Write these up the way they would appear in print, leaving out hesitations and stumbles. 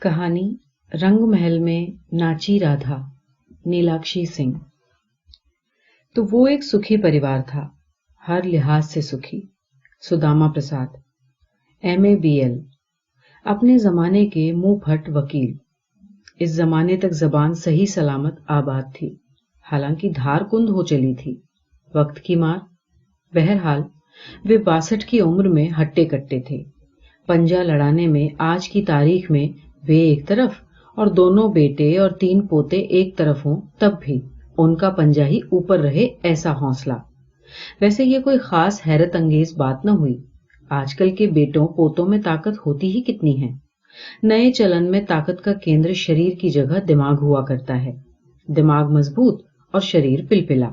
कहानी रंग महल में नाची राधा, नीलाक्षी सिंह। तो वो एक सुखी परिवार था, हर लिहाज से सुखी। सुदामा प्रसाद MA BL, अपने जमाने के मुंह फट वकील। इस जमाने तक जबान सही सलामत आबाद थी, हालांकि धार कुंद हो चली थी वक्त की मार। बहरहाल वे 62 की उम्र में हट्टे कट्टे थे। पंजा लड़ाने में आज की तारीख में वे एक तरफ और दोनों बेटे और 3 पोते एक तरफ हों, तब भी उनका पंजा ही ऊपर रहे, ऐसा हौसला। वैसे ये कोई खास हैरत अंगेज बात न हुई। आजकल के बेटों पोतों में ताकत होती ही कितनी है। नए चलन में ताकत का केंद्र शरीर की जगह दिमाग हुआ करता है। दिमाग मजबूत और शरीर पिलपिला।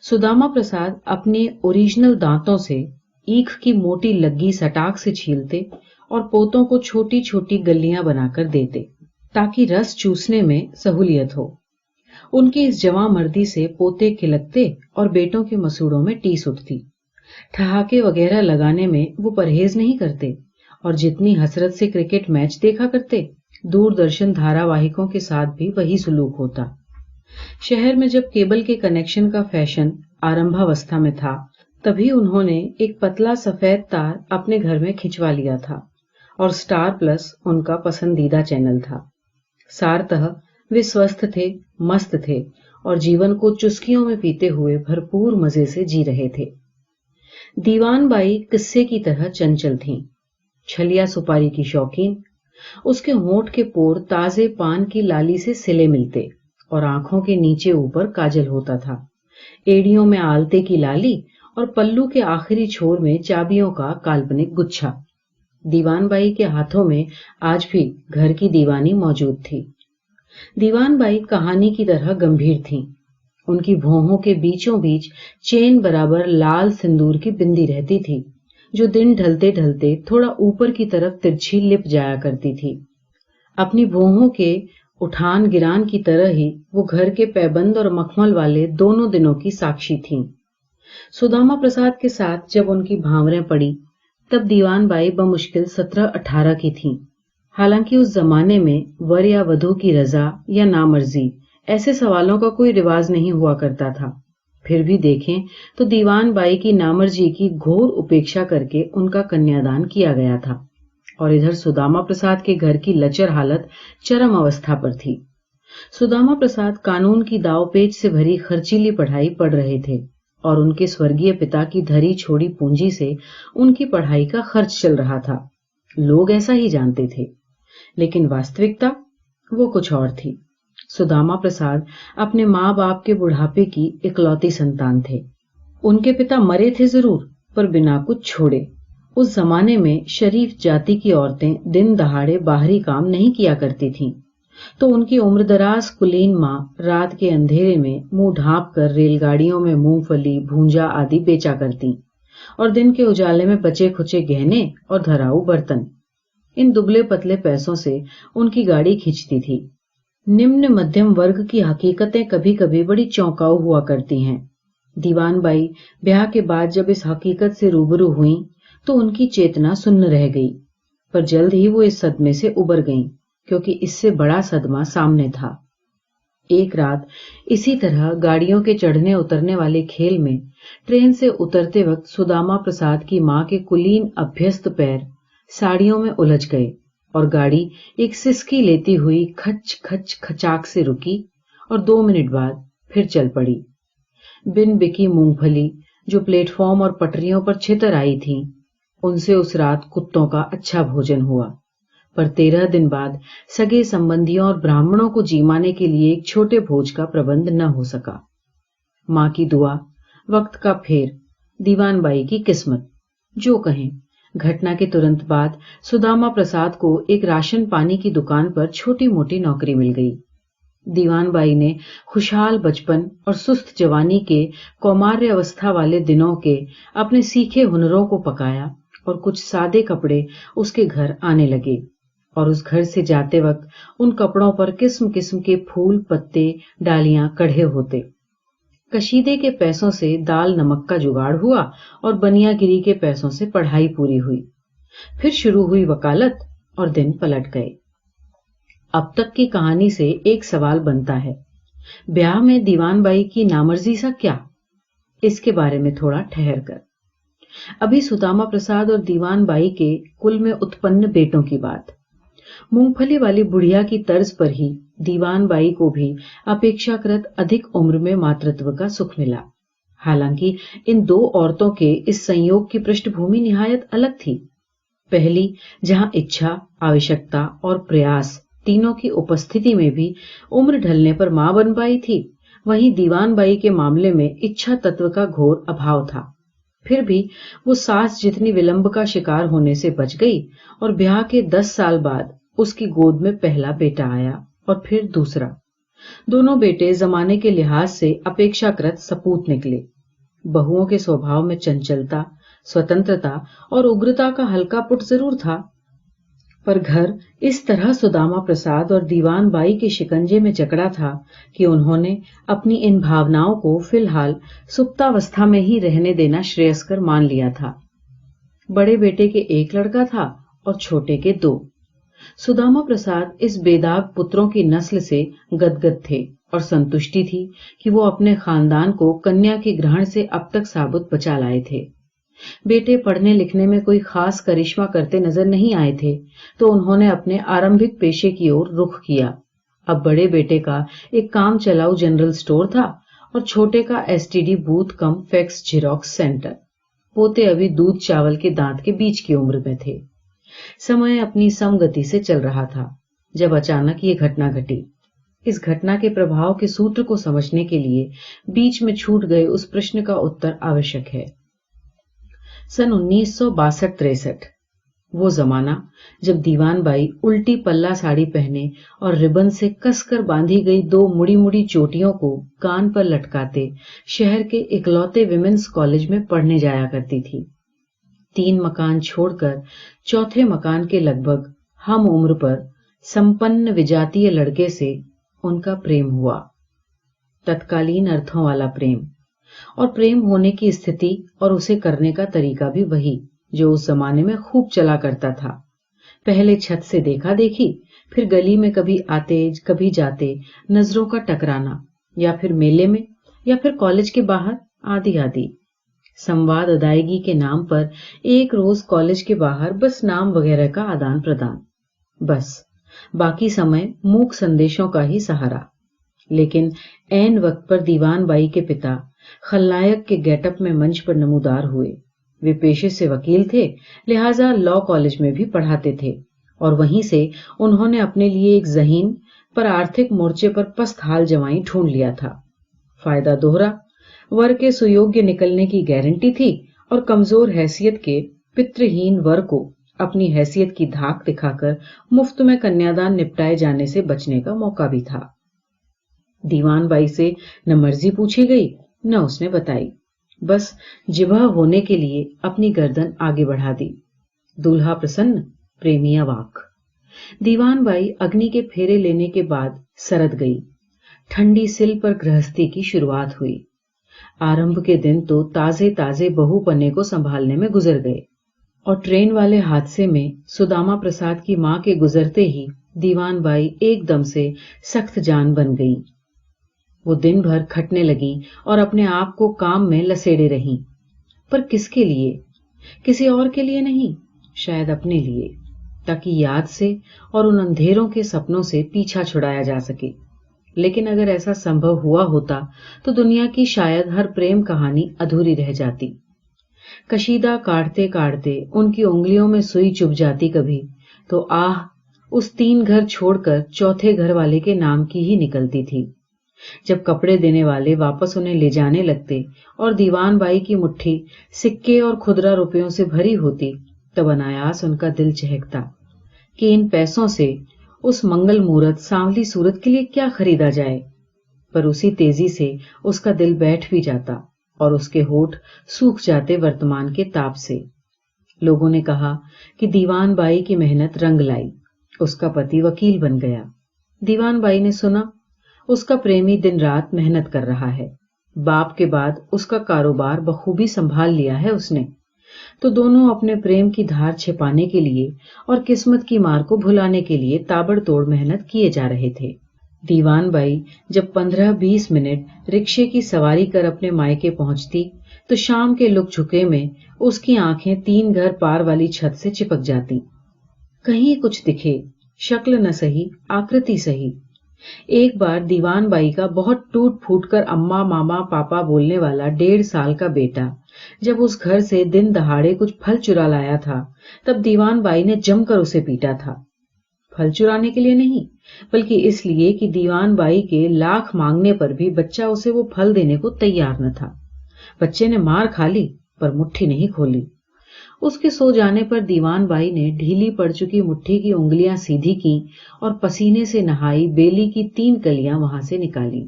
सुदामा प्रसाद अपने ओरिजिनल दांतों से ईख की मोटी लग्गी सटाक से छीलते और पोतों को छोटी छोटी गल्लियां बनाकर देते, ताकि रस चूसने में सहूलियत हो। उनकी इस जवां मर्दी से पोते खिलकते और बेटों के मसूड़ों में टीस उठती। ठहाके वगैरह लगाने में वो परहेज नहीं करते और जितनी हसरत से क्रिकेट मैच देखा करते, दूरदर्शन धारावाहिकों के साथ भी वही सुलूक होता। शहर में जब केबल के कनेक्शन का फैशन आरंभावस्था में था, तभी उन्होंने एक पतला सफेद तार अपने घर में खिंचवा लिया था और स्टार प्लस उनका पसंदीदा चैनल था। सारतः वे स्वस्थ थे, मस्त थे और जीवन को चुस्कियों में पीते हुए भरपूर मजे से जी रहे थे। दीवान बाई किस्से की तरह चंचल थीं, छलिया सुपारी की शौकीन। उसके होंठ के पोर ताजे पान की लाली से सिले मिलते और आंखों के नीचे ऊपर काजल होता था। एड़ियों में आलते की लाली और पल्लू के आखिरी छोर में चाबियों का काल्पनिक गुच्छा। दीवान बाई के हाथों में आज भी घर की दीवानी मौजूद थी। दीवान बाई कहानी की तरह गंभीर थीं। उनकी भौहों के बीचों बीच चेन बराबर लाल सिंदूर की बिंदी रहती थी, जो दिन ढलते ढलते थोड़ा ऊपर की तरफ तिरछी लिप जाया करती थी। अपनी भौहों के उठान गिरान की तरह ही वो घर के पैबंद और मखमल वाले दोनों दिनों की साक्षी थीं। सुदामा प्रसाद के साथ जब उनकी भांवरें पड़ी, तब दीवान बाई बमुश्किल 17-18 की थीं। हालांकि उस जमाने में वर या वधू की रजा या नामर्जी ऐसे सवालों का कोई रिवाज नहीं हुआ करता था। फिर भी देखें तो दीवान बाई की नामर्जी की घोर उपेक्षा करके उनका कन्यादान किया गया था और इधर सुदामा प्रसाद के घर की लचर हालत चरम अवस्था पर थी। सुदामा प्रसाद कानून की दावपेच से भरी खर्चीली पढ़ाई पढ़ रहे थे और उनके स्वर्गीय पिता की धरी छोड़ी पूंजी से उनकी पढ़ाई का खर्च चल रहा था। लोग ऐसा ही जानते थे, लेकिन वास्तविकता वो कुछ और थी। सुदामा प्रसाद अपने माँ बाप के बुढ़ापे की इकलौती संतान थे। उनके पिता मरे थे जरूर, पर बिना कुछ छोड़े। उस जमाने में शरीफ जाति की औरतें दिन दहाड़े बाहरी काम नहीं किया करती थीं, तो उनकी उम्रदराज कुलीन माँ रात के अंधेरे में मुंह ढांप कर रेलगाड़ियों में मूंगफली, भूंजा आदि बेचा करती और दिन के उजाले में बचे खुचे गहने और धराऊ बर्तन। इन दुबले पतले पैसों से उनकी गाड़ी खींचती थी। निम्न मध्यम वर्ग की हकीकतें कभी कभी बड़ी चौंकाऊ हुआ करती हैं। दीवान बाई ब्याह के बाद जब इस हकीकत से रूबरू हुई तो उनकी चेतना सुन्न रह गई, पर जल्द ही वो इस सदमे से उबर गईं, क्योंकि इससे बड़ा सदमा सामने था। एक रात इसी तरह गाड़ियों के चढ़ने उतरने वाले खेल में ट्रेन से उतरते वक्त सुदामा प्रसाद की मां के कुलीन अभ्यस्त पैर साड़ियों में उलझ गए और गाड़ी एक सिसकी लेती हुई खच खच खचाक से रुकी और 2 मिनट बाद फिर चल पड़ी। बिन बिकी मूंगफली जो प्लेटफॉर्म और पटरियों पर छितर आई थी, उनसे उस रात कुत्तों का अच्छा भोजन हुआ। पर 13 दिन बाद सगे संबंधियों और ब्राह्मणों को जीमाने के लिए एक छोटे भोज का प्रबंध न हो सका। मां की दुआ, वक्त का फेर, दीवान बाई की किस्मत, जो कहें। घटना के तुरंत बाद सुदामा प्रसाद को एक राशन पानी की दुकान पर छोटी मोटी नौकरी मिल गई। दीवान बाई ने खुशहाल बचपन और सुस्त जवानी के कौमार्य अवस्था वाले दिनों के अपने सीखे हुनरों को पकाया और कुछ सादे कपड़े उसके घर आने लगे और उस घर से जाते वक्त उन कपड़ों पर किस्म किस्म के फूल, पत्ते, डालियां कढ़े होते। कशीदे के पैसों से दाल नमक का जुगाड़ हुआ और बनियागिरी के पैसों से पढ़ाई पूरी हुई। फिर शुरू हुई वकालत और दिन पलट गए। अब तक की कहानी से एक सवाल बनता है, ब्याह में दीवान बाई की नामर्जी सा क्या? इसके बारे में थोड़ा ठहर कर। अभी सुदामा प्रसाद और दीवान बाई के कुल में उत्पन्न बेटों की बात। मूंगफली वाली बुढ़िया की तर्ज पर ही दीवान बाई को भी अपेक्षाकृत अधिक उम्र में मातृत्व का सुख मिला। हालांकि इन दो औरतों के इस संयोग की पृष्ठभूमि निहायत अलग थी। पहली, जहां इच्छा, आवश्यकता और प्रयास तीनों की उपस्थिति में भी उम्र ढलने पर मां बन पाई थी, वहीं दीवान बाई के मामले में इच्छा तत्व का घोर अभाव था। फिर भी वो सास जितनी विलंब का शिकार होने से बच गई और ब्याह के 10 साल बाद उसकी गोद में पहला बेटा आया और फिर दूसरा। दोनों बेटे जमाने के लिहाज से अपेक्षाकृत सपूत निकले। बहुओं के स्वभाव में चंचलता, स्वतंत्रता और उग्रता का हल्का पुट जरूर था, पर घर इस तरह सुदामा प्रसाद और दीवान बाई के शिकंजे में जकड़ा था कि उन्होंने अपनी इन भावनाओं को फिलहाल सुप्तावस्था में ही रहने देना श्रेयस्कर मान लिया था। बड़े बेटे के एक लड़का था और छोटे के 2। सुदामा प्रसाद इस बेदाग पुत्रों की नस्ल से गदगद थे और संतुष्टि थी कि वो अपने खानदान को कन्या के ग्रहण से अब तक साबुत बचा लाए थे। बेटे पढ़ने लिखने में कोई खास करिश्मा करते नजर नहीं आए थे, तो उन्होंने अपने आरंभिक पेशे की ओर रुख किया। अब बड़े बेटे का एक काम चलाऊ जनरल स्टोर था और छोटे का एसटीडी बूथ कम फैक्स झेरॉक्स सेंटर। पोते अभी दूध चावल के दांत के बीच की उम्र में थे। समय अपनी समगति से चल रहा था जब अचानक ये घटना घटी। इस घटना के प्रभाव के सूत्र को समझने के लिए बीच में छूट गए उस प्रश्न का उत्तर आवश्यक है। सन 1962-63, वो जमाना जब दीवान बाई उल्टी पल्ला साड़ी पहने और रिबन से कसकर बांधी गई 2 मुड़ी मुड़ी चोटियों को कान पर लटकाते शहर के इकलौते विमेंस कॉलेज में पढ़ने जाया करती थी। 3 मकान छोड़कर चौथे मकान के लगभग हम उम्र पर संपन्न विजातीय लड़के से उनका प्रेम हुआ। तत्कालीन अर्थों वाला प्रेम, और प्रेम होने की स्थिति और उसे करने का तरीका भी वही जो उस जमाने में खूब चला करता था। पहले छत से देखा देखी, फिर गली में कभी आते कभी जाते नजरों का टकराना, या फिर मेले में, या फिर कॉलेज के बाहर, आदि आदि। संवाद अदायगी के नाम पर एक रोज कॉलेज के बाहर बस नाम वगैरह का आदान प्रदान, बस बाकी समय मूक संदेशों का ही सहारा। लेकिन ऐन वक्त पर दीवान बाई के पिता खलनायक के गेटअप में मंच पर नमूदार हुए। वे पेशे से वकील थे, लिहाजा लॉ कॉलेज में भी पढ़ाते थे, और वहीं से उन्होंने अपने लिए एक ज़हीन पर आर्थिक मोर्चे पर पस्त हाल जवाई ढूंढ लिया था। फायदा दोहरा, वर के सुयोग्य निकलने की गारंटी थी और कमजोर हैसियत के पितृहीन वर को अपनी हैसियत की धाक दिखाकर मुफ्त में कन्यादान निपटाए जाने से बचने का मौका भी था। दीवान बाई से न मर्जी पूछी गई न उसने बताई, बस जिभा होने के लिए अपनी गर्दन आगे बढ़ा दी। दूल्हा प्रसन्न, प्रेमी अवाक। दीवान बाई अग्नि के फेरे लेने के बाद सरद गई। ठंडी सिल पर गृहस्थी की शुरुआत हुई। आरंभ के दिन तो ताजे ताजे बहू पन्ने को संभालने में गुजर गए, और ट्रेन वाले हादसे में सुदामा प्रसाद की मां के गुजरते ही दीवान बाई एकदम से सख्त जान बन गई। वो दिन भर खटने लगी और अपने आप को काम में लसेड़े रहीं, पर किसके लिए? किसी और के लिए नहीं, शायद अपने लिए, ताकि याद से और उन अंधेरों के सपनों से पीछा छुड़ाया जा सके। लेकिन अगर ऐसा संभव हुआ होता तो दुनिया की शायद हर प्रेम कहानी अधूरी रह जाती। कशीदा काटते काटते उनकी उंगलियों में सुई चुभ जाती कभी, तो आह उस 3 घर छोड़कर चौथे घर वाले के नाम की ही निकलती थी। जब कपड़े देने वाले वापस उन्हें ले जाने लगते और दीवान बाई की मुट्ठी सिक्के और खुदरा रुपयों से भरी होती, तब अनायास उनका दिल चहकता कि इन पैसों से उस मंगल मूरत सांवली सूरत के लिए क्या खरीदा जाए। पर उसी तेजी से उसका दिल बैठ भी जाता और उसके होठ सूख जाते वर्तमान के ताप से। लोगों ने कहा कि दीवान बाई की मेहनत रंग लाई, उसका पति वकील बन गया। दीवान बाई ने सुना उसका प्रेमी दिन रात मेहनत कर रहा है। बाप के बाद उसका कारोबार बखूबी संभाल लिया है उसने। تو دونوں اپنے پریم کی دھار چھپانے کے لیے اور قسمت کی مار کو بھلانے کے لیے تابڑ توڑ محنت کیے جا رہے تھے۔ دیوان بائی جب 15-20 منٹ رکشے کی سواری کر اپنے مائکے پہنچتی تو شام کے لک جھکے میں اس کی آنکھیں 3 گھر پار والی چھت سے چپک جاتی۔ کہیں کچھ دکھے، شکل نہ سہی، آکرتی سہی۔ ایک بار دیوان بائی کا بہت ٹوٹ پھوٹ کر اماں ماما پاپا بولنے والا 1.5 سال کا بیٹا جب اس گھر سے دن دہاڑے کچھ پھل چرا لایا تھا تب دیوان بائی نے جم کر اسے پیٹا تھا۔ پھل چرانے کے لیے نہیں، بلکہ اس لیے کہ دیوان بائی کے لاکھ مانگنے پر بھی بچہ اسے وہ پھل دینے کو تیار نہ تھا۔ بچے نے مار کھا لی پر مٹھی نہیں کھولی۔ اس کے سو جانے پر دیوان بائی نے ڈھیلی پڑ چکی مٹھی کی انگلیاں سیدھی کی اور پسینے سے نہائی بیلی کی 3 کلیاں وہاں سے نکالی۔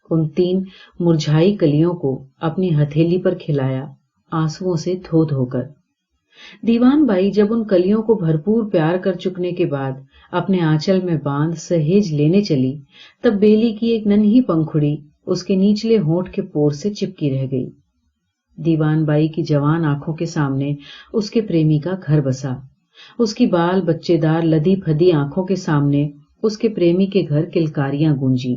ان 3 مرجھائی کلیوں کو اپنی ہتھیلی پر کھلایا، آنسوؤں سے دھو دھو کر۔ دیوان بائی جب ان کلیوں کو بھرپور پیار کر چکنے کے بعد اپنے آنچل میں باندھ سہیج لینے چلی تب بیلی کی ایک ننھی پنکھڑی اس کے نیچلے ہونٹ کے پور سے چپکی رہ گئی۔ دیوان بائی کی جوان آنکھوں کے سامنے اس کے پریمی کا گھر بسا، اس کی بال بچے دار لدی پھدی آنکھوں کے سامنے اس کے پریمی کے گھر کلکاریاں گونجی،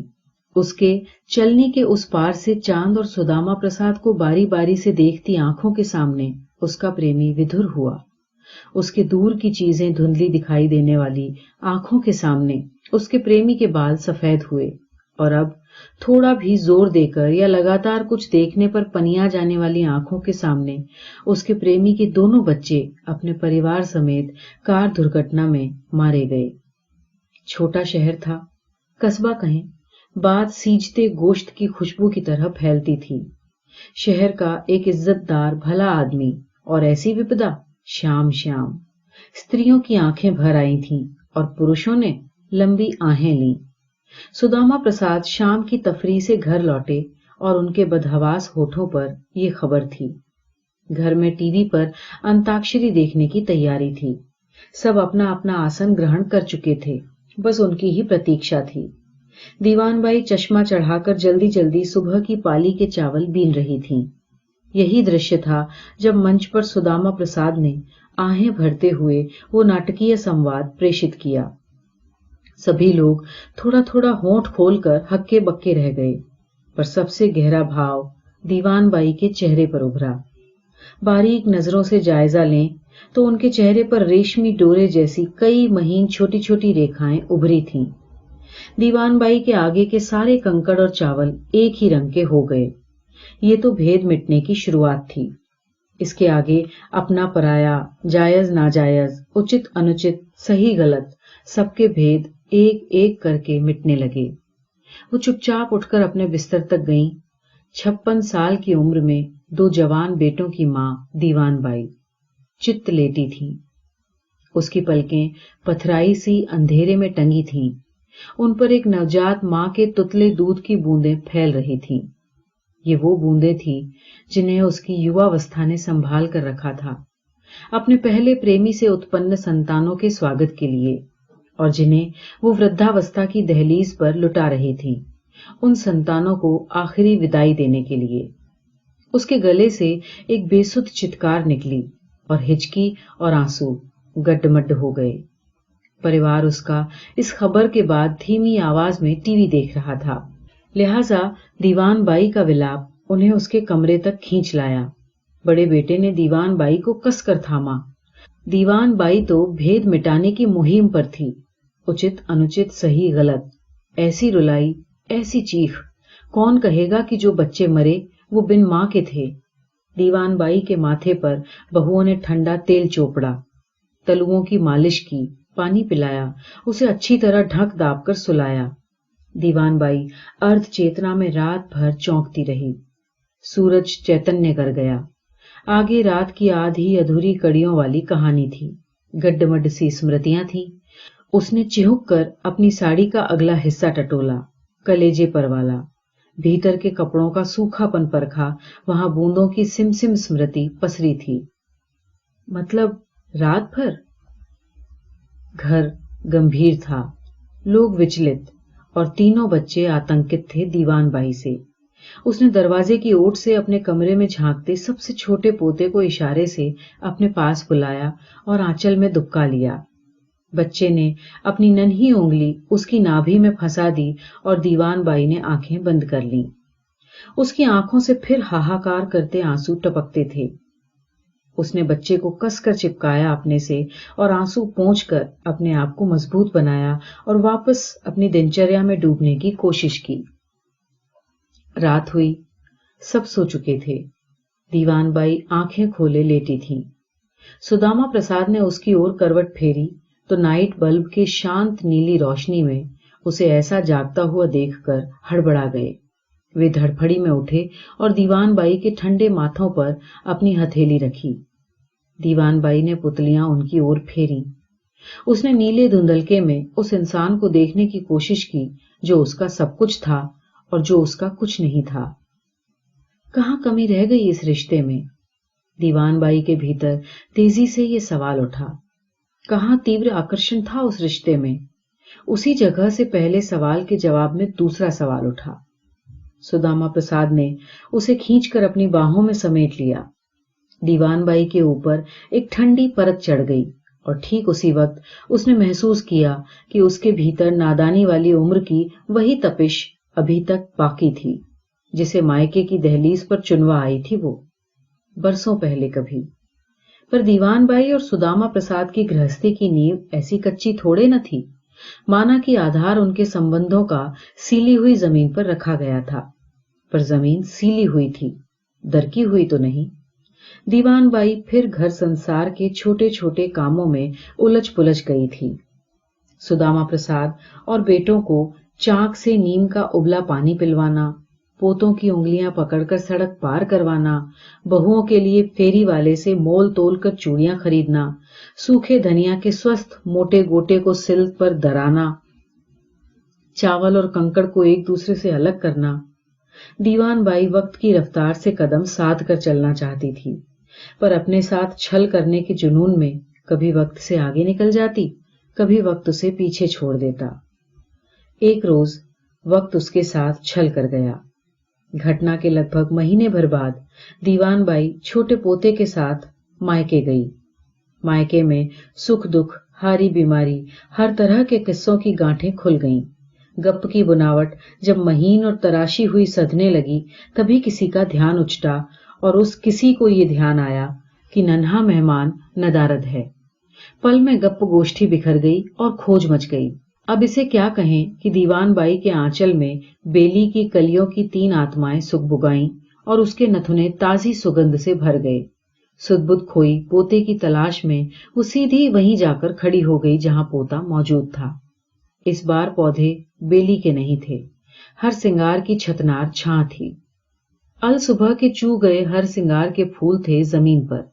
اس کے چلنے کے اس پار سے چاند اور سداما پرساد کو باری باری سے دیکھتی آنکھوں کے سامنے اس کا پریمی ودھر ہوا، اس کے دور کی چیزیں دھندلی دکھائی دینے والی آنکھوں کے سامنے اس کے پریمی کے بال سفید ہوئے، اور اب تھوڑا بھی زور دے کر یا لگاتار کچھ دیکھنے پر پنیا جانے والی آنکھوں کے سامنے اس کے پریمی کے دونوں بچے اپنے پریوار سمیت کار درگھٹنا میں مارے گئے۔ چھوٹا شہر تھا، قصبہ کہیں، بات سیجتے گوشت کی خوشبو کی طرح پھیلتی تھی۔ شہر کا ایک عزت دار بھلا آدمی اور ایسی وپدا، شام شام استریوں کی آنکھیں بھر آئی تھیں اور پروشوں نے لمبی آہیں لیں۔ سداما پرساد شام کی تفریح سے گھر لوٹے اور ان کے بدحواس ہونٹوں پر یہ خبر تھی۔ گھر میں ٹی وی پر انتاکشری دیکھنے کی تیاری تھی، سب اپنا اپنا آسن گرہن کر چکے تھے، بس ان کی ہی پرتیکشا تھی۔ دیوان بائی چشمہ چڑھا کر جلدی جلدی صبح کی پالی کے چاول بین رہی تھیں۔ یہی درشیہ تھا جب منچ پر سداما پرساد نے آہیں بھرتے ہوئے وہ ناٹکیہ سمواد پریشت کیا۔ سبھی لوگ تھوڑا تھوڑا ہونٹ کھول کر ہکے بکے رہ گئے، پر سب سے گہرا بھاؤ دیوان بائی کے چہرے پر ابھرا۔ باریک نظروں سے جائزہ لیں تو ان کے چہرے پر ریشمی ڈورے جیسی کئی مہین چھوٹی چھوٹی ریکھائیں ابھری تھیں۔ دیوان بائی کے آگے کے سارے کنکڑ اور چاول ایک ہی رنگ کے ہو گئے۔ یہ تو بھید مٹنے کی شروعات تھی، اس کے آگے اپنا پرایا، جائز ناجائز، اچت انوچت، صحیح غلط، سب کے بھید ایک ایک کر کے مٹنے لگے۔ وہ چپ چاپ اٹھ کر اپنے بستر تک گئیں۔ 56 سال کی عمر میں 2 جوان بیٹوں کی ماں دیوان بائی چت لیٹی تھی۔ اس کی پلکیں پتھرائی سی اندھیرے میں ٹنگی تھیں، ان پر ایک نوجات ماں کے تتلے دودھ کی بوندیں پھیل رہی تھیں۔ یہ وہ بوندیں تھیں جنہیں اس کی یواوستھا نے سنبھال کر رکھا تھا اپنے پہلے پریمی سے اتپن سنتانوں کے سواگت کے لیے، اور جنہیں وہ وردھاوستھا کی دہلیز پر لٹا رہی تھی ان سنتانوں کو آخری ودائی دینے کے لیے۔ اس کے گلے سے ایک بے سدھ چتکار نکلی اور ہچکی اور آنسو گڈ مڈ ہو گئے۔ پریوار اس کا اس خبر کے بعد دھیمی آواز میں ٹی وی دیکھ رہا تھا، لہذا دیوان بائی کا ولاپ انہیں اس کے کمرے تک کھینچ لایا۔ بڑے بیٹے نے دیوان بائی کو کس کر تھاما۔ دیوان بائی تو بھید مٹانے کی مہم پر تھی، اچت انوچت، صحیح غلط، ایسی رلائی، ایسی چیخ، کون کہے گا کہ جو بچے مرے وہ بن ماں کے تھے۔ دیوان بائی کے ماتھے پر بہوؤں نے ٹھنڈا تیل چوپڑا، تلوؤں کی مالش کی، پانی پلایا، اسے اچھی طرح ڈھک داب کر سلایا۔ دیوان بائی اردھ چیتنا میں رات بھر چونکتی رہی۔ سورج چیتنیہ کر گیا۔ آگے رات کی آدھی ادھوری کڑیوں والی کہانی تھی، گڈ مڈ سی اسمرتیاں تھیں۔ اس نے چہک کر اپنی ساڑی کا اگلا حصہ ٹٹولا، کلیجے پر والا، بھیتر کے کپڑوں کا سوکھا پن پرکھا، وہاں بوندوں کی سم سم اسمرتی پسری تھی۔ مطلب رات بھر؟ گھر گمبھیر تھا، لوگ وچلت، اور تینوں بچے آتنکت تھے دیوان بائی سے۔ उसने दरवाजे की ओट से अपने कमरे में झांकते सबसे छोटे पोते को इशारे से अपने पास बुलाया और आंचल में दुबका लिया। बच्चे ने अपनी नन्ही उंगली उसकी नाभि में फंसा दी और दीवान बाई ने आंखें बंद कर लीं। उसकी आंखों से फिर हाहाकार करते आंसू टपकते थे। उसने बच्चे को कसकर चिपकाया अपने से और आंसू पोंछकर अपने आप को मजबूत बनाया और वापस अपनी दिनचर्या में डूबने की कोशिश की। रात हुई, सब सो चुके थे। दीवान बाई आंखें खोले लेटी थीं। सुदामा प्रसाद ने उसकी ओर करवट फेरी तो नाइट बल्ब की शांत नीली रोशनी में उसे ऐसा जागता हुआ देखकर हड़बड़ा गए। वे धड़फड़ी में उठे और दीवान बाई के ठंडे माथों पर अपनी हथेली रखी। दीवान बाई ने पुतलियां उनकी ओर फेरी। उसने नीले धुंधलके में उस इंसान को देखने की कोशिश की जो उसका सब कुछ था और जो उसका कुछ नहीं था। कहां कमी रह गई इस रिश्ते में? दीवान बाई के भीतर तेजी से ये सवाल उठा। कहां तीव्र आकर्षण था उस रिश्ते में? उसी जगह से पहले सवाल के जवाब में दूसरा सवाल उठा। सुदामा प्रसाद ने उसे खींचकर अपनी बाहों में समेट लिया। दीवान बाई के ऊपर एक ठंडी परत चढ़ गई और ठीक उसी वक्त उसने महसूस किया कि उसके भीतर नादानी वाली उम्र की वही तपिश अभी तक बाकी थी जिसे मायके की दहलीज पर चुनवा आई थी वो बरसों पहले कभी। पर दीवान बाई और सुदामा प्रसाद की गृहस्थी की नींव ऐसी कच्ची थोड़े न थी। माना कि आधार उनके संबंधों का सीली हुई जमीन पर रखा गया था, पर जमीन सीली हुई थी, दरकी हुई तो नहीं। दीवान बाई फिर घर संसार के छोटे छोटे कामों में उलझ पुलझ गई थी। सुदामा प्रसाद और बेटों को चाक से नीम का उबला पानी पिलवाना, पोतों की उंगलियां पकड़कर सड़क पार करवाना, बहुओं के लिए फेरी वाले से मोल तोल कर चूड़ियां खरीदना, सूखे धनिया के स्वस्थ मोटे गोटे को सिल पर दराना, चावल और कंकड़ को एक दूसरे से अलग करना। दीवान बाई वक्त की रफ्तार से कदम साध कर चलना चाहती थी, पर अपने साथ छल करने के जुनून में कभी वक्त से आगे निकल जाती, कभी वक्त उसे पीछे छोड़ देता। एक रोज वक्त उसके साथ छल कर गया। घटना के लगभग महीने भर बाद दीवान बाई छोटे पोते के साथ मायके गई। मायके में सुख दुख, हारी बीमारी, हर तरह के किस्सों की गांठें खुल गईं। गप की बुनावट जब महीन और तराशी हुई सधने लगी, तभी किसी का ध्यान उचटा और उस किसी को ये ध्यान आया कि नन्हा मेहमान नदारद है। पल में गप गोष्ठी बिखर गई और खोज मच गई। अब इसे क्या कहें कि दीवान बाई के आंचल में बेली की कलियों की 3 आत्माएं सुगबुगाईं और उसके नथुने ताजी सुगंध से भर गए। सुध-बुध खोई पोते की तलाश में वो सीधी वहीं जाकर खड़ी हो गई जहां पोता मौजूद था। इस बार पौधे बेली के नहीं थे, हर सिंगार की छतनार छां थी। अल सुबह के चू गए हर सिंगार के फूल थे जमीन पर,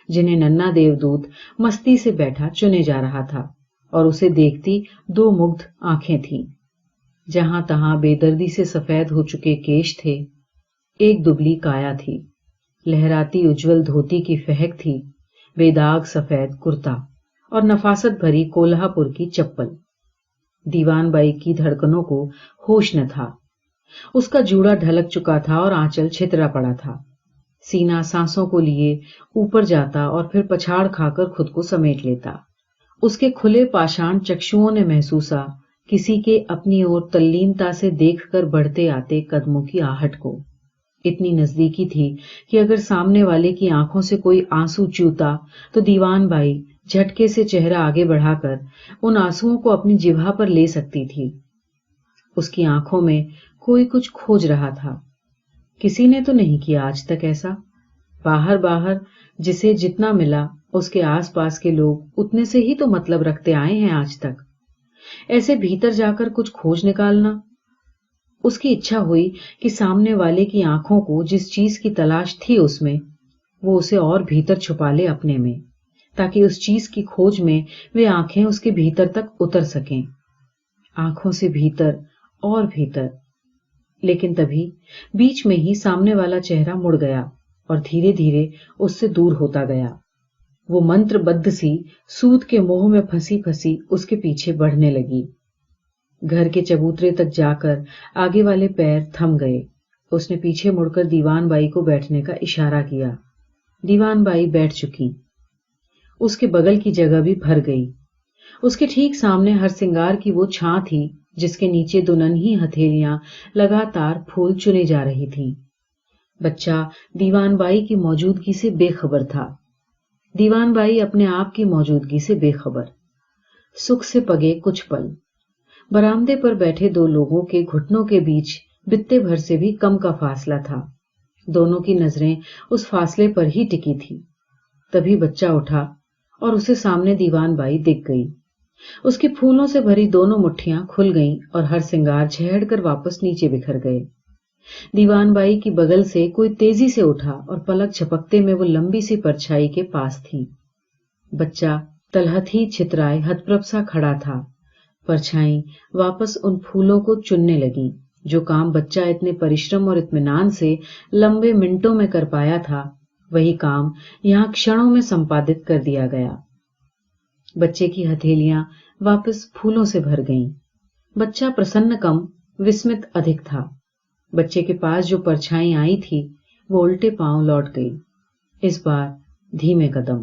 जिन्हें नन्ना देवदूत मस्ती से बैठा चुने जा रहा था और उसे देखती 2 मुग्ध आंखें थीं। जहां तहां बेदर्दी से सफेद हो चुके केश थे, एक दुबली काया थी, लहराती उज्जवल धोती की फेहक थी, बेदाग सफेद कुर्ता और नफासत भरी कोल्हापुर की चप्पल। दीवान बाई की धड़कनों को होश न था। उसका जूड़ा ढलक चुका था और आंचल छितरा पड़ा था। सीना सांसों को लिए ऊपर जाता और फिर पछाड़ खाकर खुद को समेट लेता। उसके खुले पाषाण चक्षुओं ने महसूसा किसी के अपनी ओर तल्लीनता से देखकर बढ़ते आते कदमों की आहट को। इतनी नजदीकी थी कि अगर सामने वाले की आंखों से कोई आंसू चूता तो दीवान बाई झटके से चेहरा आगे बढ़ाकर उन आंसुओं को अपनी जिह्वा पर ले सकती थी। उसकी आंखों में कोई कुछ खोज रहा था। किसी ने तो नहीं किया आज तक ऐसा। बाहर बाहर जिसे जितना मिला, उसके आसपास के लोग उतने से ही तो मतलब रखते आए हैं आज तक। ऐसे भीतर जाकर कुछ खोज निकालना। उसकी इच्छा हुई कि सामने वाले की आंखों को जिस चीज की तलाश थी उसमें, वो उसे और भीतर छुपा ले अपने में, ताकि उस चीज की खोज में वे आंखें उसके भीतर तक उतर सकें। आंखों से भीतर और भीतर। लेकिन तभी बीच में ही सामने वाला चेहरा मुड़ गया और धीरे धीरे उससे दूर होता गया। वो मंत्रबद्ध सी सूत के मोह में फंसी फंसी उसके पीछे बढ़ने लगी। घर के चबूतरे तक जाकर आगे वाले पैर थम गए اس نے پیچھے مڑ کر دیوان بائی کو بیٹھنے کا اشارہ کیا۔ دیوان بائی بیٹھ چکی، اس کے بغل کی جگہ بھی بھر گئی۔ اس کے ٹھیک سامنے ہرسنگار کی وہ چھاں تھی جس کے نیچے دو ننھی ہتھیلیاں لگاتار پھول چنے جا رہی تھیں۔ بچہ دیوان بائی کی موجودگی سے بے خبر تھا، دیوان بائی اپنے آپ کی موجودگی سے بے خبر۔ سکھ سے پگے کچھ پل، برآمدے پر بیٹھے دو لوگوں کے گھٹنوں کے بیچ بتے بھر سے بھی کم کا فاصلہ تھا، دونوں کی نظریں اس فاصلے پر ہی ٹکی تھی۔ تبھی بچہ اٹھا اور اسے سامنے دیوان بائی دکھ گئی۔ اس کی پھولوں سے بھری دونوں مٹھیاں کھل گئیں اور ہرسنگار جھیڑ کر واپس نیچے بکھر گئے۔ دیوان بائی کی بغل سے کوئی تیزی سے اٹھا اور پلک جھپکتے میں وہ لمبی سی پرچھائی کے پاس تھی۔ بچہ تلہت ہی چھترائے ہتپرپ سا کھڑا تھا۔ پرچھائی واپس ان پھولوں کو چننے لگی۔ جو کام بچہ اتنے پریشرم اور اطمینان سے لمبے منٹوں میں کر پایا تھا، وہی کام یہاں کھشنوں میں سمپادت کر دیا گیا۔ بچے کی ہتھیلیاں واپس پھولوں سے بھر گئیں۔ بچہ پرسن کم وسمت ادھک تھا۔ بچے کے پاس جو پرچھائی آئی تھی وہ الٹے پاؤں لوٹ گئی، اس بار دھیمے قدم،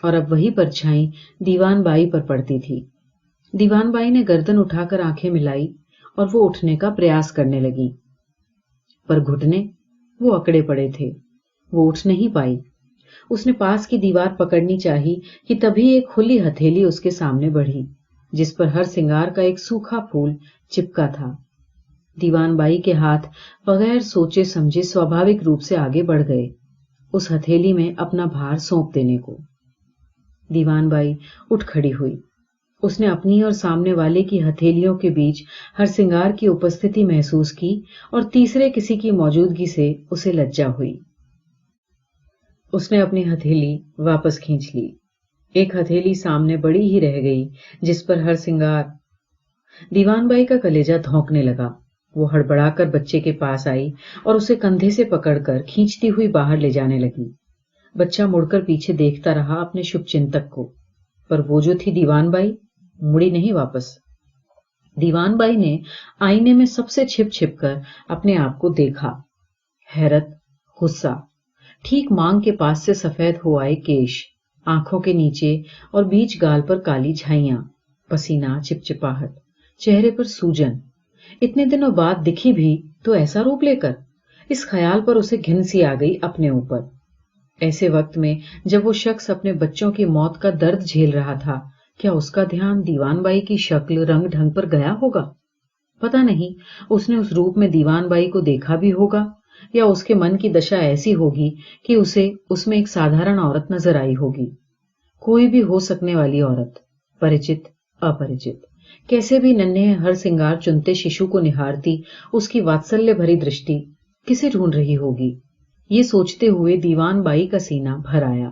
اور اب وہی پرچھائی دیوان بائی پر پڑتی تھی۔ دیوان بائی نے گردن اٹھا کر آنکھیں ملائی اور وہ اٹھنے کا پریاس کرنے لگی، پر گھٹنے وہ اکڑے پڑے تھے، وہ اٹھ نہیں پائی۔ اس نے پاس کی دیوار پکڑنی چاہی کہ تبھی ایک کھلی ہتھیلی اس کے سامنے بڑھی جس پر ہرسنگار کا ایک سوکھا پھول چپکا تھا۔ دیوان بائی کے ہاتھ بغیر سوچے سمجھے سوابھاوک روپ سے آگے بڑھ گئے اس ہتھیلی میں اپنا بھار سونپ دینے کو۔ دیوان بائی اٹھ کھڑی ہوئی، اس نے اپنی اور سامنے والے کی ہتھیلیوں کے بیچ ہرسنگار کی اپستھتی محسوس کی اور تیسرے کسی کی موجودگی سے اسے لجا ہوئی۔ اس نے اپنی ہتھیلی واپس کھینچ لی۔ ایک ہتھیلی سامنے بڑی ہی رہ گئی جس پر ہرسنگار۔ دیوان بائی کا کلیجہ دھونکنے لگا۔ وہ ہڑبڑا کر بچے کے پاس آئی اور اسے کندھے سے پکڑ کر کھینچتی ہوئی باہر لے جانے لگی۔ بچہ مڑ کر پیچھے دیکھتا رہا اپنے شبھ چنتک کو، پر وہ جو تھی دیوان بائی مڑی نہیں واپس۔ دیوان بائی نے آئینے میں سب سے چھپ چھپ کر اپنے آپ کو دیکھا۔ حیرت، غصہ، ٹھیک مانگ کے پاس سے سفید ہو آئے کیش، آنکھوں کے نیچے اور بیچ گال پر کالی جھائیاں، پسینہ، چپچپاہٹ، چہرے پر سوجن۔ اتنے دنوں بعد دکھی بھی تو ایسا روپ لے کر، اس خیال پر اسے گھن سی آ گئی اپنے اوپر۔ ایسے وقت میں جب وہ شخص اپنے بچوں کی موت کا درد جھیل رہا تھا، کیا اس کا دھیان دیوان بائی کی شکل رنگ ڈھنگ پر گیا ہوگا؟ پتہ نہیں اس نے اس روپ میں دیوان بائی کو دیکھا بھی ہوگا یا اس کے من کی دشا ایسی ہوگی کہ اسے اس میں ایک سادھارن عورت نظر آئی ہوگی، کوئی بھی ہو سکنے والی عورت، پریچت اپریچت، کیسے بھی ننھے ہرسنگار چنتے ششو کو نہارتی اس کی واتسلیہ بھری درشٹی کسے ڈھونڈ رہی ہوگی۔ یہ سوچتے ہوئے دیوان بائی کا سینہ بھر آیا،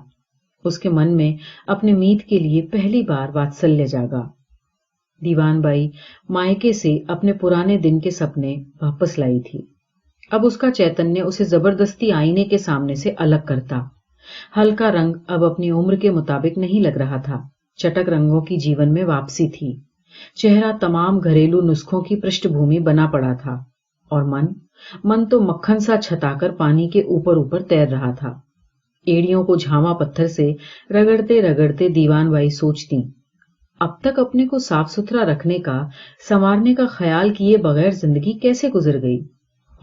اس کے من میں اپنے میت کے لیے پہلی بار واتسلیہ جاگا۔ دیوان بائی مائکے سے اپنے پرانے دن کے سپنے واپس لائی تھی۔ اب اس کا چیتنیہ اسے زبردستی آئینے کے سامنے سے الگ کرتا۔ ہلکا رنگ اب اپنی عمر کے مطابق نہیں لگ رہا تھا، چٹک رنگوں کی جیون میں واپسی تھی۔ چہرہ تمام گھریلو نسخوں کی پرشٹھ بھومی بنا پڑا تھا، اور من تو مکھن سا چھتا کر پانی کے اوپر اوپر تیر رہا تھا۔ ایڑیوں کو جھاما پتھر سے رگڑتے رگڑتے دیوان بائی سوچتی، اب تک اپنے کو صاف ستھرا رکھنے کا، سنوارنے کا خیال کیے بغیر زندگی کیسے گزر گئی،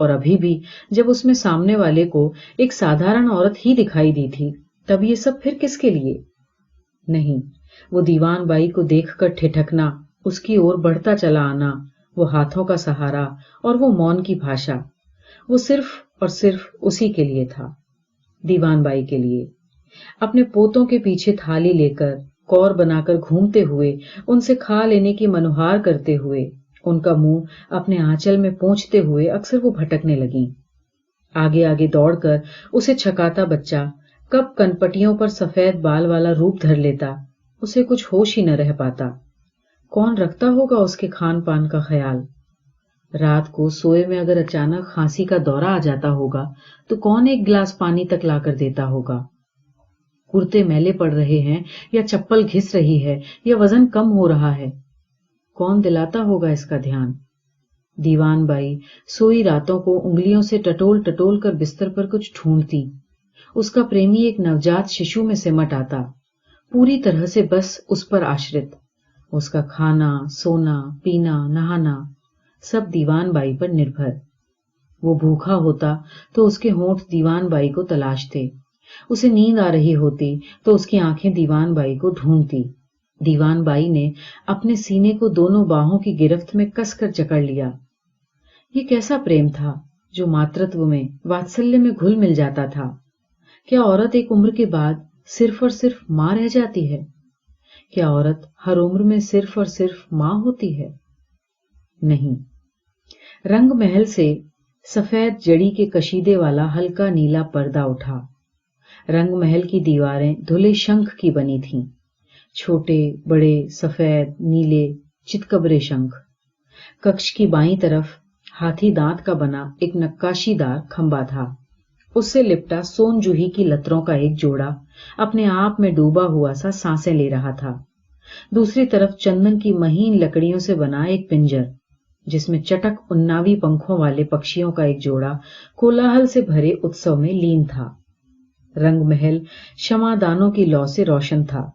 اور ابھی بھی جب اس میں سامنے والے کو ایک سادھارن عورت ہی دکھائی دی تھی، تب یہ سب پھر کس کے لیے؟ نہیں، وہ دیوان بائی کو دیکھ کر ٹھٹکنا، اس کی اور بڑھتا چلا آنا، وہ ہاتھوں کا سہارا اور وہ مون کی بھاشا، وہ صرف اور صرف اسی کے لیے تھا، دیوان بائی کے لیے۔ اپنے پوتوں کے پیچھے تھالی لے کر، کور بنا کر گھومتے ہوئے، ان سے کھا لینے کی منوہار کرتے ہوئے، ان کا منہ اپنے آنچل میں پونچھتے ہوئے اکثر وہ بھٹکنے لگیں۔ آگے آگے دوڑ کر اسے چھکاتا بچہ کب کنپٹیوں پر سفید بال والا روپ دھر لیتا، اسے کچھ ہوش ہی نہ رہ پاتا۔ کون رکھتا ہوگا اس کے کھان پان کا خیال؟ رات کو سوئے میں اگر اچانک کھانسی کا دورہ آ جاتا ہوگا تو کون ایک گلاس پانی تک لا کر دیتا ہوگا؟ کرتے میلے پڑ رہے ہیں یا چپل گھس رہی ہے یا وزن کم ہو رہا ہے، کون دلاتا ہوگا اس کا دھیان؟ दीवान बाई सोई रातों को उंगलियों से टटोल टटोल कर बिस्तर पर कुछ ढूंढती। उसका प्रेमी एक नवजात शिशु में सिमट आता, पूरी तरह से बस उस पर आश्रित। उसका खाना, सोना, पीना, नहाना सब दीवान बाई पर निर्भर। वो भूखा होता तो उसके होंठ दीवान बाई को तलाशते, उसे नींद आ रही होती तो उसकी आंखें दीवान बाई को ढूंढती। दीवान बाई ने अपने सीने को दोनों बाहों की गिरफ्त में कसकर जकड़ लिया। ये कैसा प्रेम था जो मातृत्व में, वात्सल्य में घुल मिल जाता था। क्या औरत एक उम्र के बाद सिर्फ और सिर्फ मां रह जाती है? क्या औरत हर उम्र में सिर्फ और सिर्फ मां होती है? नहीं। रंग महल से सफेद जड़ी के कशीदे वाला हल्का नीला पर्दा उठा। रंग महल की दीवारें धुले शंख की बनी थीं, छोटे बड़े सफेद नीले चितकबरे शंख। कक्ष की बाईं तरफ हाथी दांत का बना एक नक्काशीदार खंबा था। उससे लिपटा सोन जूही की लतरों का एक जोड़ा अपने आप में डूबा हुआ सा सांसें ले रहा था। दूसरी तरफ चंदन की महीन लकड़ियों से बना एक पिंजर, जिसमें चटक उन्नावी पंखों वाले पक्षियों का एक जोड़ा कोलाहल से भरे उत्सव में लीन था। रंग महल क्षमादानों की लौ से रोशन था।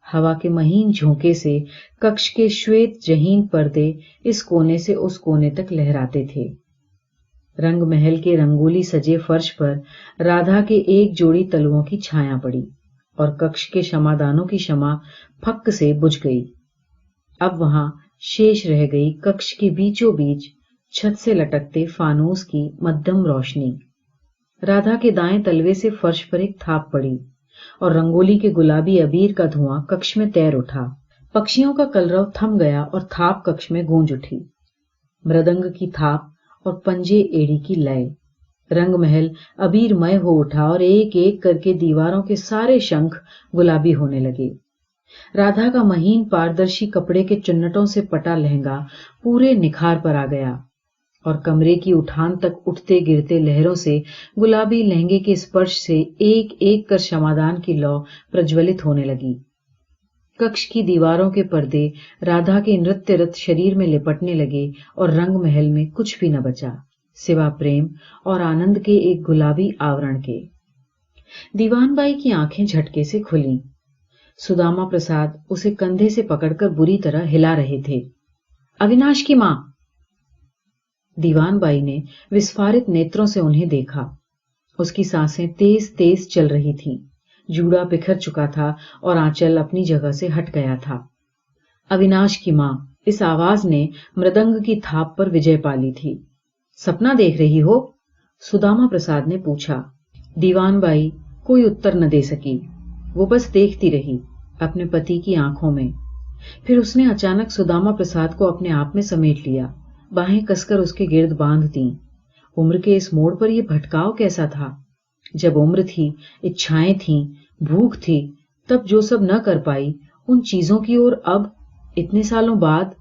हवा के महीन झोंके से कक्ष के श्वेत जहीन पर्दे इस कोने से उस कोने तक लहराते थे। रंग महल के रंगोली सजे फर्श पर राधा के एक जोड़ी तलुओं की छाया पड़ी और कक्ष के क्षमादानों की क्षमा फक्क से बुझ गई। अब वहां शेष रह गई कक्ष के बीचों बीच छत से लटकते फानूस की मध्यम रोशनी। राधा के दाएं तलवे से फर्श पर एक थाप पड़ी और रंगोली के गुलाबी अबीर का धुआं कक्ष में तैर उठा। पक्षियों का कलरव थम गया और थाप कक्ष में गूंज उठी। मृदंग की थाप और पंजे एड़ी की लय। रंग महल अबीरमय हो उठा और एक एक करके दीवारों के सारे शंख गुलाबी होने लगे। राधा का महीन पारदर्शी कपड़े के चुन्नटों से पटा लहंगा पूरे निखार पर आ गया और कमरे की उठान तक उठते गिरते लहरों से गुलाबी लहंगे के स्पर्श से एक एक कर क्षमादान की लौ प्रज्वलित होने लगी। कक्ष की दीवारों के पर्दे राधा के नृत्यरत शरीर में लिपटने लगे और रंग महल में कुछ भी न बचा सिवा प्रेम और आनंद के एक गुलाबी आवरण के। दीवान बाई की आंखें झटके से खुलीं। सुदामा प्रसाद उसे कंधे से पकड़कर बुरी तरह हिला रहे थे। अविनाश की मां! दीवान बाई ने विस्फारित नेत्रों से उन्हें देखा। उसकी सांसें तेज तेज चल रही थीं। जूड़ा बिखर चुका था और आंचल अपनी जगह से हट गया था। अविनाश की मां! इस आवाज ने मृदंग की थाप पर विजय पा ली थी। सपना देख रही हो? सुदामा प्रसाद ने पूछा। दीवान बाई कोई उत्तर न दे सकी। वो बस देखती रही अपने पति की आंखों में। फिर उसने अचानक सुदामा प्रसाद को अपने आप में समेट लिया, बाहें कसकर उसके गिर्द बांध दी। उम्र के इस मोड़ पर यह भटकाव कैसा था? जब उम्र थी, इच्छाएं थीं, भूख थी, तब जो सब न कर पाई उन चीजों की ओर अब इतने सालों बाद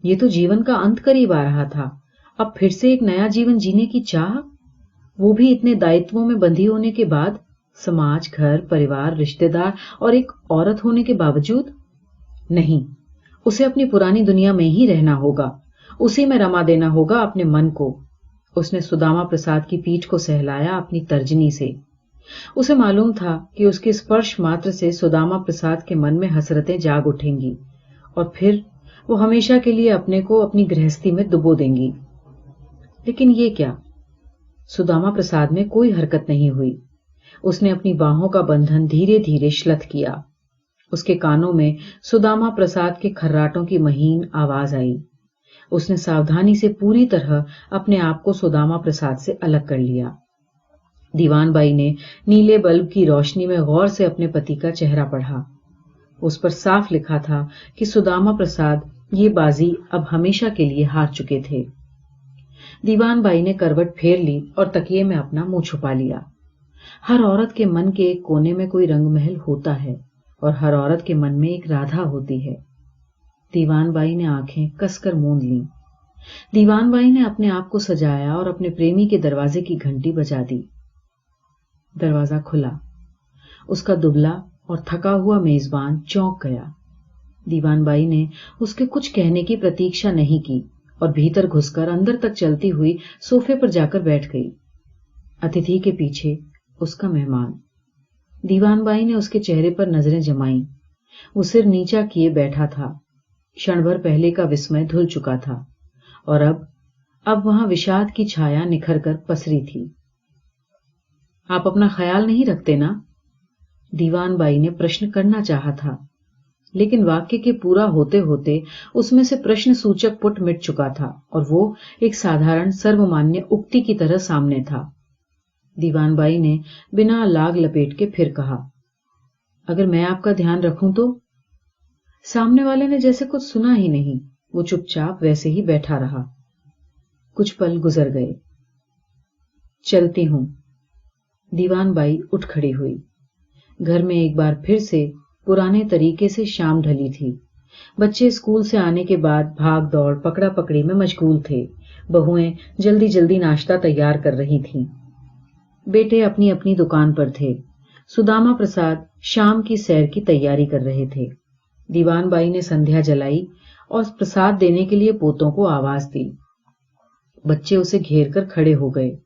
ये तो जीवन का अंत करीब आ रहा था। अब फिर से एक नया जीवन जीने की चाह, वो भी इतने दायित्वों में बंधी होने के बाद, समाज, घर, परिवार, रिश्तेदार और एक औरत होने के बावजूद। नहीं, उसे अपनी पुरानी दुनिया में ही रहना होगा, उसी में रमा देना होगा अपने मन को। उसने सुदामा प्रसाद की पीठ को सहलाया अपनी तर्जनी से। उसे मालूम था कि उसके स्पर्श मात्र से सुदामा प्रसाद के मन में हसरतें जाग उठेंगी और फिर वो हमेशा के लिए अपने को अपनी गृहस्थी में डुबो देंगी। लेकिन ये क्या? सुदामा प्रसाद में कोई हरकत नहीं हुई। उसने अपनी बाहों का बंधन धीरे धीरे श्लथ किया। उसके कानों में सुदामा प्रसाद के खर्राटों की महीन आवाज आई। उसने सावधानी से पूरी तरह अपने आप को सुदामा प्रसाद से अलग कर लिया। दीवान बाई ने नीले बल्ब की रोशनी में गौर से अपने पति का चेहरा पढ़ा। उस पर साफ लिखा था कि सुदामा प्रसाद ये बाजी अब हमेशा के लिए हार चुके थे। दीवान बाई ने करवट फेर ली और तकिए में अपना मुंह छुपा लिया। हर औरत के मन के एक कोने में कोई रंग महल होता है और हर औरत के मन में एक राधा होती है। दीवान बाई ने आंखें कसकर मूंद लीं। दीवान बाई ने अपने आप को सजाया और अपने प्रेमी के दरवाजे की घंटी बजा दी। दरवाजा खुला। उसका दुबला और थका हुआ मेजबान चौंक गया। दीवान बाई ने उसके कुछ कहने की प्रतीक्षा नहीं की اور بھیتر گھس کر اندر تک چلتی ہوئی صوفے پر جا کر بیٹھ گئی. اتیتھی کے پیچھے اس کا مہمان. دیوان بائی نے اس کے چہرے پر نظریں جمائیں. وہ سر نیچا کیے بیٹھا تھا. क्षण भर पहले का विस्मय धुल चुका था और अब वहां विषाद की छाया निखर कर पसरी थी. आप अपना ख्याल नहीं रखते ना? दीवान बाई ने प्रश्न करना चाहा था, लेकिन वाक्य के पूरा होते होते उसमें से प्रश्न सूचक पुट मिट चुका था और वो एक साधारण सर्वमान्य उक्ति की तरह सामने था. दीवान बाई ने बिना लाग लपेट के फिर कहा, अगर मैं आपका ध्यान रखूं तो? सामने वाले ने जैसे कुछ सुना ही नहीं. वो चुपचाप वैसे ही बैठा रहा. कुछ पल गुजर गए. चलती हूं. दीवान बाई उठ खड़ी हुई. घर में एक बार फिर से पुराने तरीके से शाम ढली थी. बच्चे स्कूल से आने के बाद भाग दौड़ पकड़ा पकड़ी में मशगूल थे. बहुएं जल्दी जल्दी नाश्ता तैयार कर रही थीं. बेटे अपनी अपनी दुकान पर थे. सुदामा प्रसाद शाम की सैर की तैयारी कर रहे थे. दीवान बाई ने संध्या जलाई और प्रसाद देने के लिए पोतों को आवाज दी. बच्चे उसे घेर कर खड़े हो गए.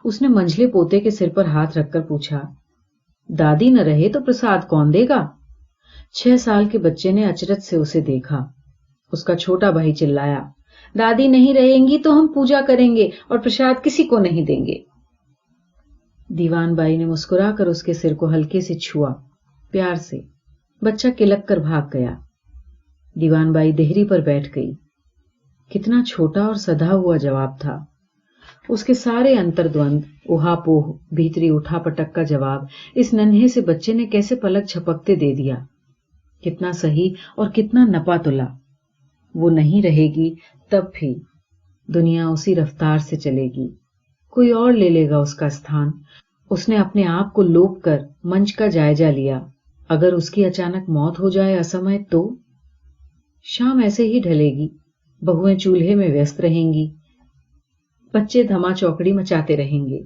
उसने मंझले पोते के सिर पर हाथ रखकर पूछा, दादी न रहे तो प्रसाद कौन देगा? 6 साल के बच्चे ने अचरज से उसे देखा. उसका छोटा भाई चिल्लाया, दादी नहीं रहेंगी तो हम पूजा करेंगे और प्रसाद किसी को नहीं देंगे. दीवान बाई ने मुस्कुराकर उसके सिर को हल्के से छुआ, प्यार से. बच्चा किलक कर भाग गया. दीवान बाई देहरी पर बैठ गई. कितना छोटा और सधा हुआ जवाब था. उसके सारे अंतर्द्वंद, ऊहापोह, भीतरी उठापटक का जवाब इस नन्हे से बच्चे ने कैसे पलक झपकते दे दिया. कितना सही और कितना नपा तुला. वो नहीं रहेगी तब भी दुनिया उसी रफ्तार से चलेगी. कोई और ले लेगा उसका स्थान. उसने अपने आप को लोप कर मंच का जायजा लिया. अगर उसकी अचानक मौत हो जाए असमय तो? शाम ऐसे ही ढलेगी. बहुएं चूल्हे में व्यस्त रहेंगी. बच्चे धमा चौकड़ी मचाते रहेंगे.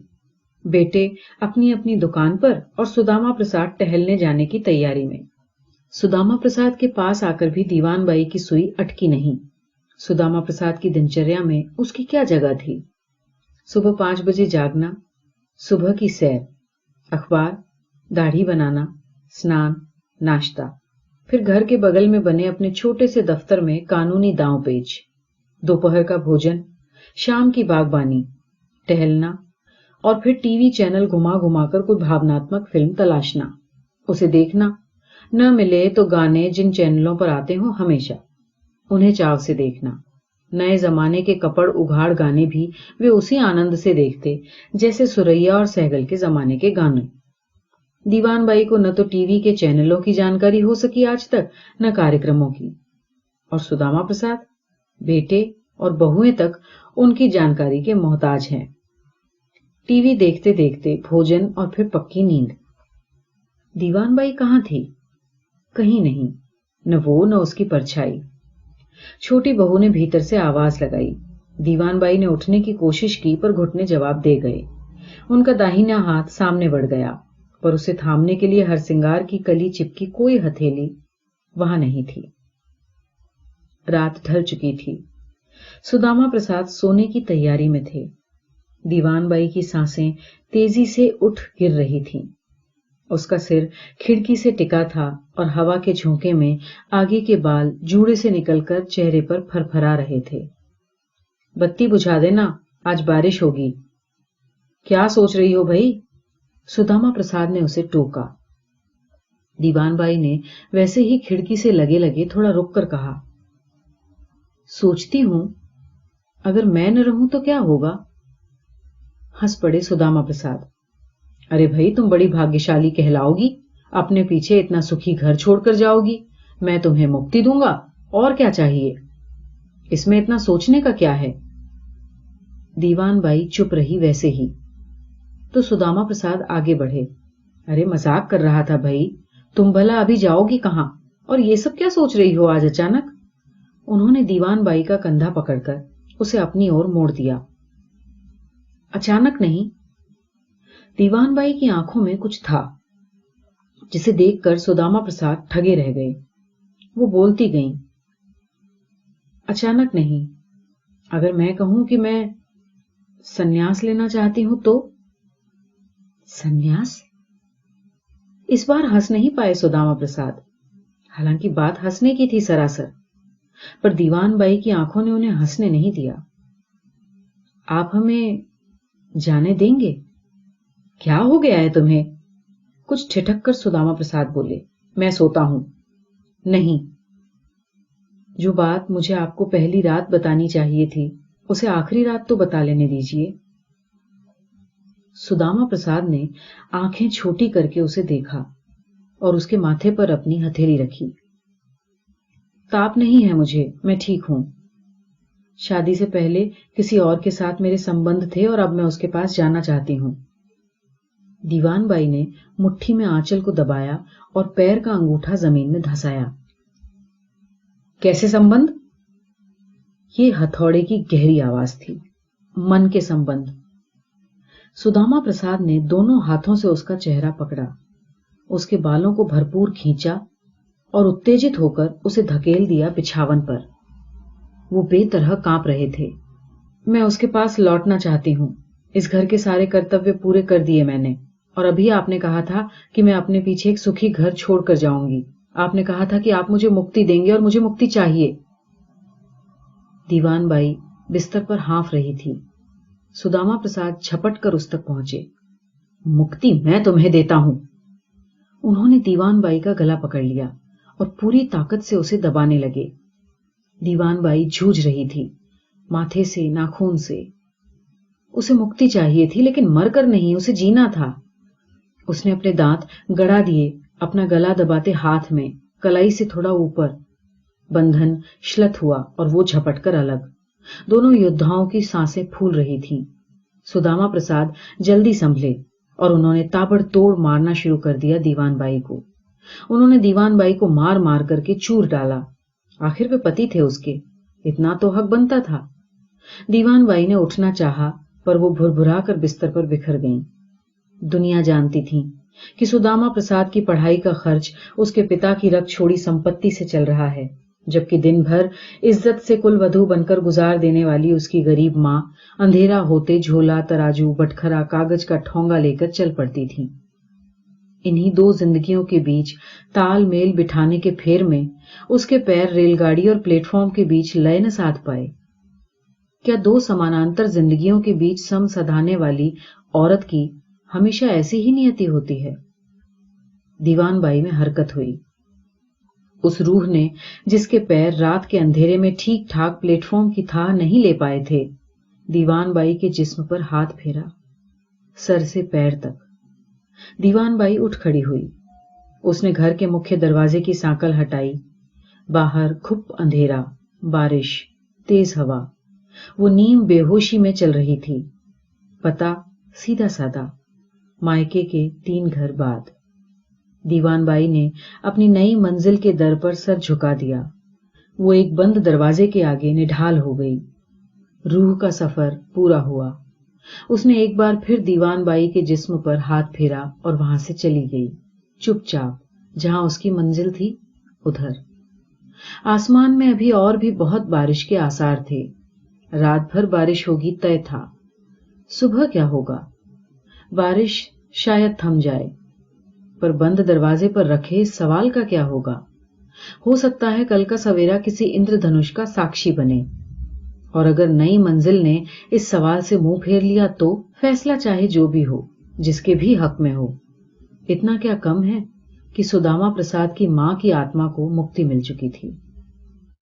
बेटे अपनी अपनी दुकान पर और सुदामा प्रसाद टहलने जाने की तैयारी में. सुदामा प्रसाद के पास आकर भी दीवान बाई की सुई अटकी नहीं. सुदामा प्रसाद की दिनचर्या में उसकी क्या जगह थी? सुबह 5 बजे जागना, सुबह की सैर, अखबार, दाढ़ी बनाना, स्नान, नाश्ता, फिर घर के बगल में बने अपने छोटे से दफ्तर में कानूनी दांव पेच, दोपहर का भोजन, शाम की बागबानी, टहलना और फिर टीवी चैनल घुमा घुमाकर कोई भावनात्मक फिल्म तलाशना, उसे देखना, न मिले तो गाने जिन चैनलों पर आते हों हमेशा उन्हें चाव से देखना. नए जमाने के कपड़ उघाड़ गाने भी वे उसी आनंद से देखते जैसे सुरैया और सहगल के जमाने के गाने. दीवान बाई को न तो टीवी के चैनलों की जानकारी हो सकी आज तक, न कार्यक्रमों की. और सुदामा प्रसाद, बेटे और बहुएं तक उनकी जानकारी के मोहताज हैं. टीवी देखते देखते भोजन और फिर पक्की नींद. दीवान बाई कहाँ थी? कहीं नहीं. न वो न उसकी परछाई. छोटी बहू ने भीतर से आवाज लगाई. दीवान बाई ने उठने की कोशिश की पर घुटने जवाब दे गए. उनका दाहिना हाथ सामने बढ़ गया पर उसे थामने के लिए हरसिंगार की कली चिपकी कोई हथेली वहां नहीं थी. रात ढल चुकी थी. सुदामा प्रसाद सोने की तैयारी में थे. दीवान बाई की सांसें तेजी से उठ गिर रही थीं. उसका सिर खिड़की से टिका था और हवा के झोंके में आगे के बाल जूड़े से निकलकर चेहरे पर फरफरा रहे थे. बत्ती बुझा देना, आज बारिश होगी. क्या सोच रही हो भाई? सुदामा प्रसाद ने उसे टोका. दीवान बाई ने वैसे ही खिड़की से लगे लगे थोड़ा रुक कर कहा, सोचती हूं अगर मैं न रहूं तो क्या होगा? हंस पड़े सुदामा प्रसाद. अरे भाई, तुम बड़ी भाग्यशाली कहलाओगी. अपने पीछे इतना सुखी घर छोड़कर जाओगी. मैं तुम्हें मुक्ति दूंगा. और क्या चाहिए? इसमें इतना सोचने का क्या है? दीवान बाई चुप रही वैसे ही. तो सुदामा प्रसाद आगे बढ़े. अरे मजाक कर रहा था भाई. तुम भला अभी जाओगी कहां? और ये सब क्या सोच रही हो आज अचानक? उन्होंने दीवान बाई का कंधा पकड़कर उसे अपनी ओर मोड़ दिया. अचानक नहीं. दीवान बाई की आंखों में कुछ था जिसे देखकर सुदामा प्रसाद ठगे रह गए. वो बोलती गईं, अचानक नहीं, اگر میں کہوں کہ میں سنیاس لینا چاہتی ہوں تو؟ سنیاس؟ اس بار ہنس نہیں پائے سداما پرساد، حالانکہ بات ہنسنے کی تھی سراسر، پر دیوان بائی کی آنکھوں نے انہیں ہنسنے نہیں دیا۔ آپ ہمیں جانے دیں گے؟ کیا ہو گیا ہے تمہیں؟ کچھ ٹھٹک کر سداما پرساد بولے، میں سوتا ہوں۔ نہیں، جو بات مجھے آپ کو پہلی رات بتانی چاہیے تھی اسے آخری رات تو بتا لینے دیجیے۔ سداما پرساد نے آنکھیں چھوٹی کر کے اسے دیکھا اور اس کے ماتھے پر اپنی ہتھیلی رکھی۔ تاپ نہیں ہے مجھے، میں ٹھیک ہوں۔ شادی سے پہلے کسی اور کے ساتھ میرے سمبندھ تھے اور اب میں اس کے پاس جانا چاہتی ہوں۔ دیوان بائی نے مٹھی میں آنچل کو دبایا اور پیر کا انگوٹھا زمین میں دھسایا۔ کیسے سمبندھ؟ یہ ہتھوڑے کی گہری آواز تھی۔ من کے سمبندھ۔ سداما پرساد نے دونوں ہاتھوں سے اس کا چہرہ پکڑا، اس کے بالوں کو بھرپور کھینچا اور اتےجت ہو کر اسے دھکیل دیا بچھاون پر۔ وہ بے طرح کانپ رہے تھے۔ میں اس کے پاس لوٹنا چاہتی ہوں۔ اس گھر کے سارے کرتویہ پورے کر دیے میں نے، اور ابھی آپ نے کہا تھا کہ میں اپنے پیچھے ایک سکھی گھر چھوڑ کر جاؤں گی۔ آپ نے کہا تھا کہ آپ مجھے مکتی دیں گے اور مجھے مکتی چاہیے۔ دیوان بائی بستر پر ہانف رہی تھی۔ سداما پرساد جھپٹ کر اس تک پہنچے۔ مکتی میں تمہیں دیتا ہوں۔ انہوں نے دیوان بائی کا گلا پکڑ لیا اور پوری طاقت سے اسے دبانے لگے۔ دیوان بائی جھوج رہی تھی، ماتھے سے، ناخون سے۔ اسے مکتی چاہیے تھی، لیکن مر کر نہیں، اسے جینا تھا۔ اس نے اپنے دانت گڑا دیے اپنا گلا دباتے ہاتھ میں، کلائی سے تھوڑا اوپر۔ بندھن شلت ہوا اور وہ جھپٹ کر الگ۔ دونوں یودھاؤں کی سانسیں پھول رہی تھیں۔ سداما پرساد جلدی سنبھلے اور انہوں نے تابڑ توڑ مارنا شروع کر دیا دیوان بائی کو۔ انہوں نے دیوان بائی کو مار مار کر کے چور ڈالا۔ آخر وہ پتی تھے اس کے، اتنا تو حق بنتا تھا۔ دیوان بائی نے اٹھنا چاہا پر وہ بھربھرا کر بستر پر بکھر گئیں۔ دنیا جانتی تھی کہ سداما پرساد کی پڑھائی کا خرچ اس کے پتا کی رکھ چھوڑی سمپتی سے چل رہا ہے، جبکہ دن بھر عزت سے کل ودھو بن کر گزار دینے والی اس کی غریب ماں اندھیرا ہوتے جھولا، تراجو، بٹکھرا، کاغذ کا ٹھونگا لے کر چل پڑتی تھی۔ انہی دو زندگیوں کے بیچ تال میل بٹھانے کے پھیر میں اس کے پیر ریل گاڑی اور پلیٹ فارم کے بیچ لئے نہ ساتھ پائے۔ کیا دو سمانانتر زندگیوں کے بیچ سم سدھانے والی عورت کی ہمیشہ ایسی ہی نیتی ہوتی ہے؟ دیوان بائی میں حرکت ہوئی۔ اس روح نے جس کے پیر رات کے اندھیرے میں ٹھیک ٹھاک پلیٹ فارم کی تھا نہیں لے پائے تھے، دیوان بائی کے جسم پر ہاتھ پھیرا، سر سے پیر تک۔ دیوان بائی اٹھ کھڑی ہوئی۔ اس نے گھر کے مکھیہ دروازے کی سانکل ہٹائی۔ باہر کھپ اندھیرا، بارش، تیز ہوا۔ وہ نیم بے ہوشی میں چل رہی تھی۔ پتا سیدھا سادہ، مائکے کے 3 گھر بعد۔ دیوان بائی نے اپنی نئی منزل کے در پر سر جھکا دیا۔ وہ ایک بند دروازے کے آگے نڈھال ہو گئی۔ روح کا سفر پورا ہوا۔ اس نے ایک بار پھر دیوان بائی کے جسم پر ہاتھ پھیرا اور وہاں سے چلی گئی، چپ چاپ، جہاں اس کی منزل تھی ادھر۔ آسمان میں ابھی اور بھی بہت بارش کے آثار تھے۔ رات بھر بارش ہوگی طے تھا۔ صبح کیا ہوگا؟ بارش شاید تھم جائے، پر بند دروازے پر رکھے اس سوال کا کیا ہوگا؟ ہو سکتا ہے کل کا سویرا کسی اندر دھنش کا ساکشی بنے، اور اگر نئی منزل نے اس سوال سے منہ پھیر لیا تو فیصلہ چاہے جو بھی ہو، جس کے بھی حق میں ہو۔ اتنا کیا کم ہے کہ سداما پرساد کی ماں کی آتما کو مکتی مل چکی تھی۔